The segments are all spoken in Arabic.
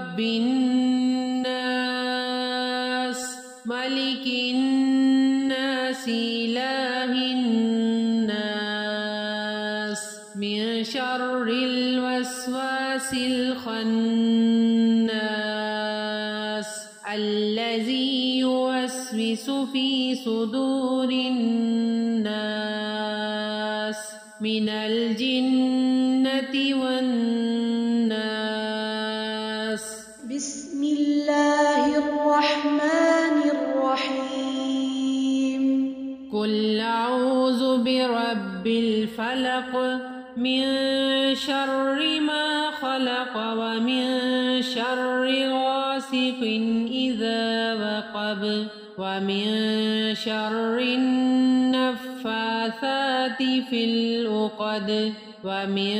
رب الناس ملك الناس إله الناس من شر الوسواس الخناس الذي يوسوس في صدور الناس من الجنة والناس. بسم الله الرحمن الرحيم. قل أعوذ برب الفلق من شر ما خلق ومن شر غاسق إذا وقب ومن شر النفاثات في العقد ومن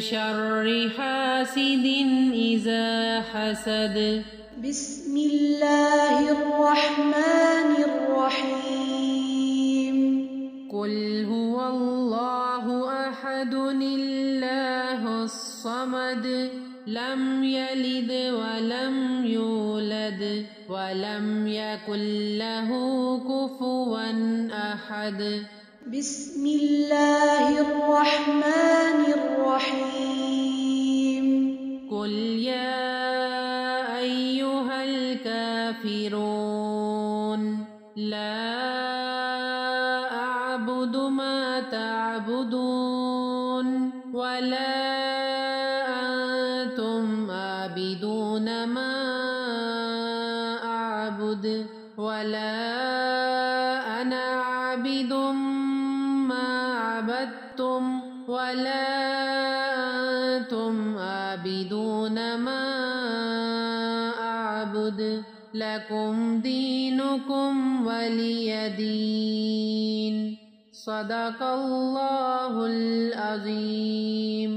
شر حاسد إذا حسد. بسم الله الرحمن الرحيم. قل هو الله أحد الله الصمد لم يلد ولم يولد ولم يكن له كفوا أحد. بسم الله الرحمن الرحيم. قل يا أيها الكافرون لا أعبد ما تعبدون ولا أنتم عابدون ما أعبد ولا أنا عابد ما عبدتم ولا أنتم عابدون ما أعبد لكم دينكم ولي دين. صدق الله العظيم.